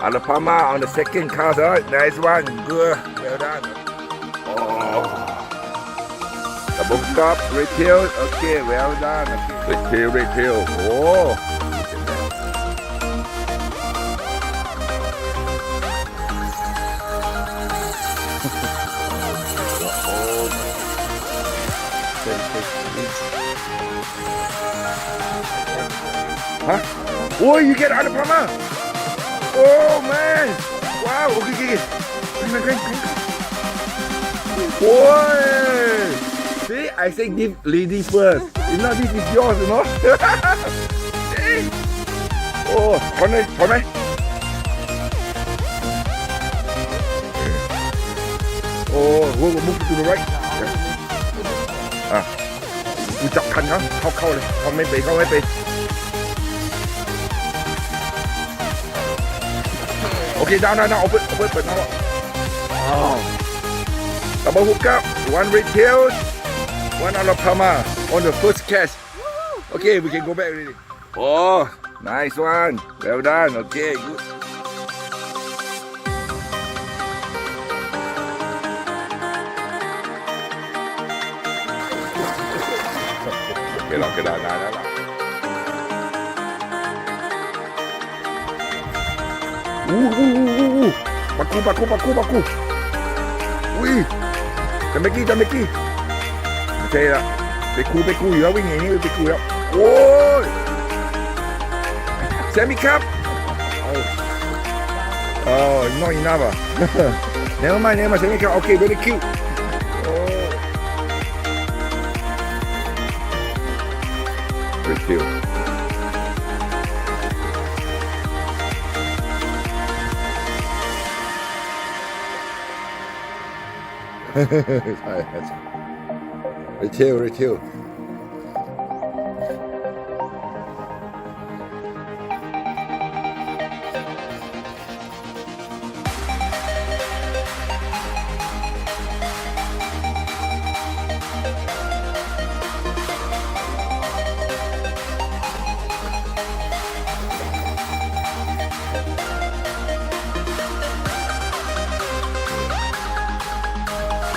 Arapaima on the second cast, right? Nice one, good, well done. Oh, double cup, red tail, okay, well done. Okay. Red tail, oh. Huh? Oh, you get Arapaima! Oh man! Wow! Okay. Boy! See, I say give lady first. If not, this is yours, you know. Oh,ถอนไหมOh, we'll move to the right. กูจับคันเข้าเลยเข้าไม่ไปOkay, down, open, but now. Oh. Double hook up, one red tail, one Arapaima on the first cast. Okay, we can go back already. Oh, nice one. Well done. Okay, good. Okay, lah. Paku. Ui, Jam Becky. Okay lah. Beku, you are winning ini beku ya. Oh, semi cup. Oh, not enough. Never mind, semi cup. Okay, very cute. Oh, very cute. Retail.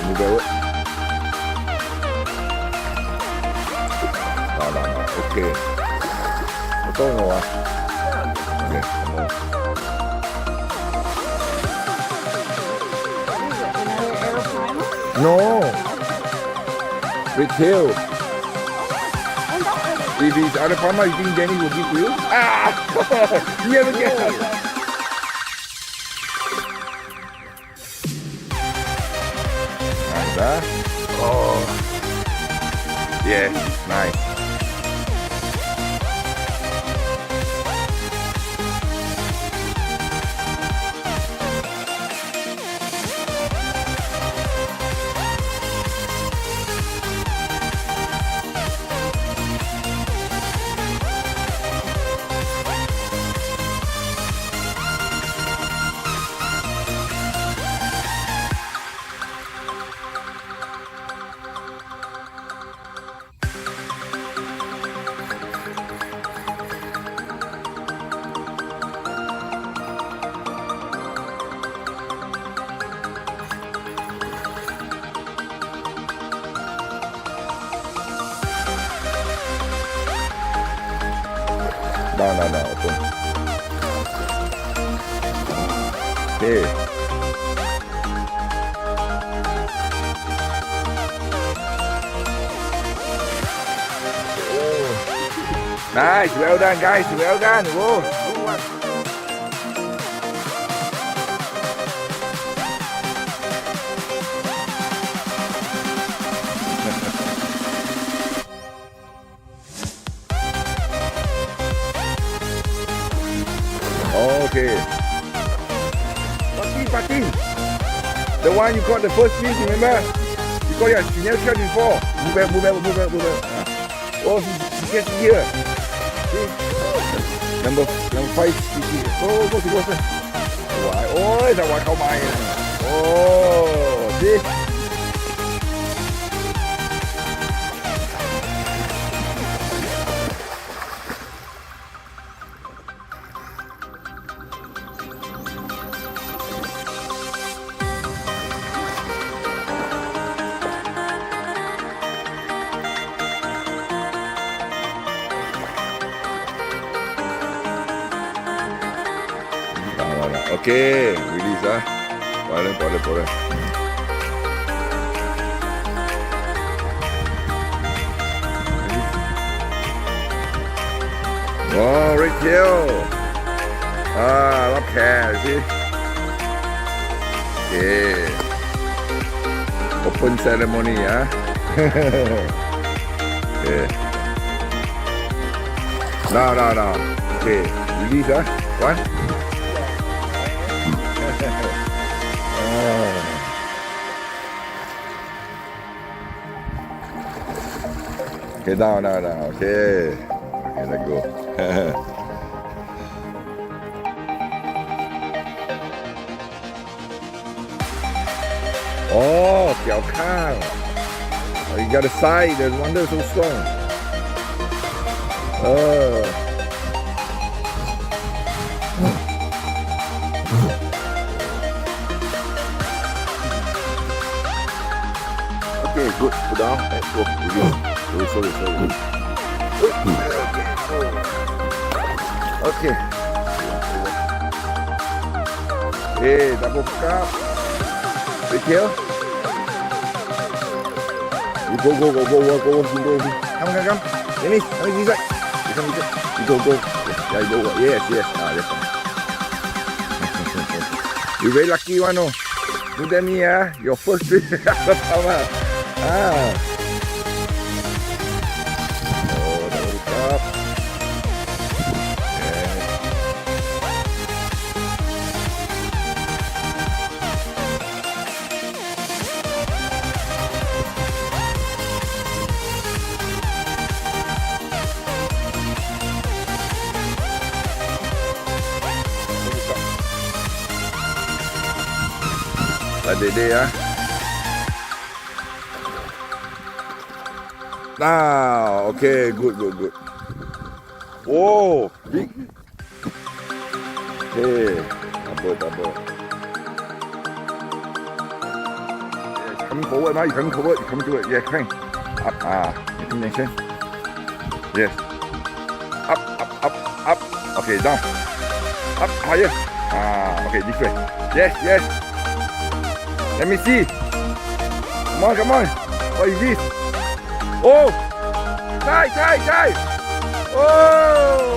Move over. No. Okay. Ito mo ah. Okay. No. Retail. If it's Arapaima, you think Jenny will give to you? You never get it. Oh, yeah, nice. No, open. Okay. Oh. Nice, well done guys, well done. Whoa. Good one. Okay. Patin. The one you got the first piece, remember? You got your never shot before. Move back. Oh, he gets here. See? Number 5. Oh, go. Why? Oh, it's a oneเข้ามาOh, see? Okay, release ah. Boleh. Oh, Rachel. Love care, see? Okay. Open ceremony, ah. Okay. No. Okay, release, ah. One. Okay, down. Okay, let go. Oh, เกี่ยวข้าง Oh, you got a side. There's one that's so strong. Okay, good. Put down. Go. Sorry. Okay. Hey, double cup. Rachel. You go. Come. Let me inside. You go. Yeah, you go. Yes. That's fine. You very lucky one, no? Look at me, your first trip. Arapaima. Double cup. Dede ya. Now, okay, good. Oh, big. Okay, double. Yes, come forward now. You come to it. Yeah, crank. Up. Attention. Yes. Up. Okay, down. Up higher. Okay, this way. Yes. Let me see. Come on. What is this? Oh! Thai! Oh!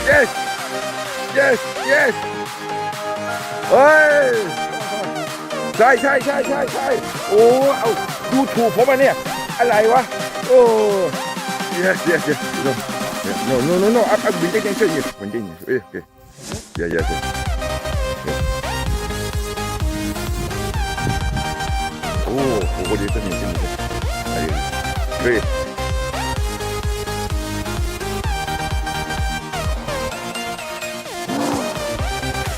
Yes! Hey! Thai! โอ้เอาดูถูกผมอ่ะเนี่ยอะไรวะโอ้ Yes. No. Up. Attention. Okay. Yeah. Oh, dia tu ni. Great.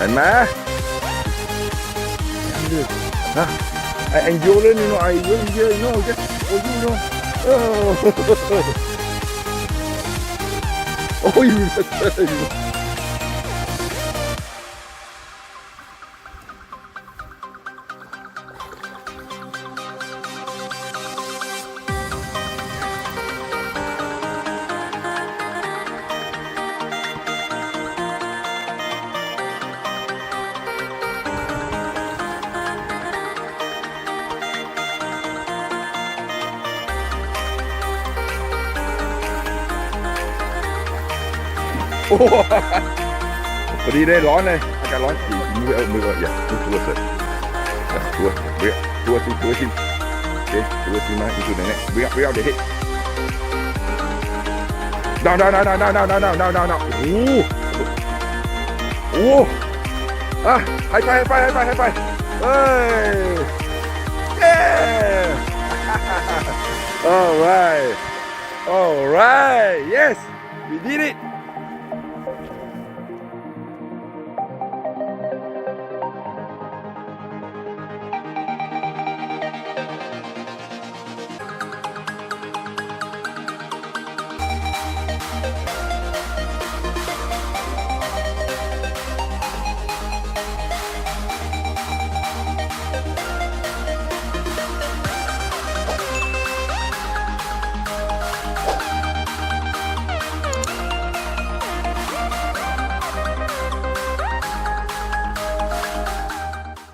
And ma. And Jordan, I will hear, just for you, Oh, you.พอดีได้ร้อนเลยอากาศร้อนมืออย่าตัวเสร็จตัวสิโอเคตัวสิมาอีกตัวหนึ่งเนี่ยเบี้ยวเดี๋ยวฮิตดาวโอ้ให้ไปเฮ้ยall right yes we did it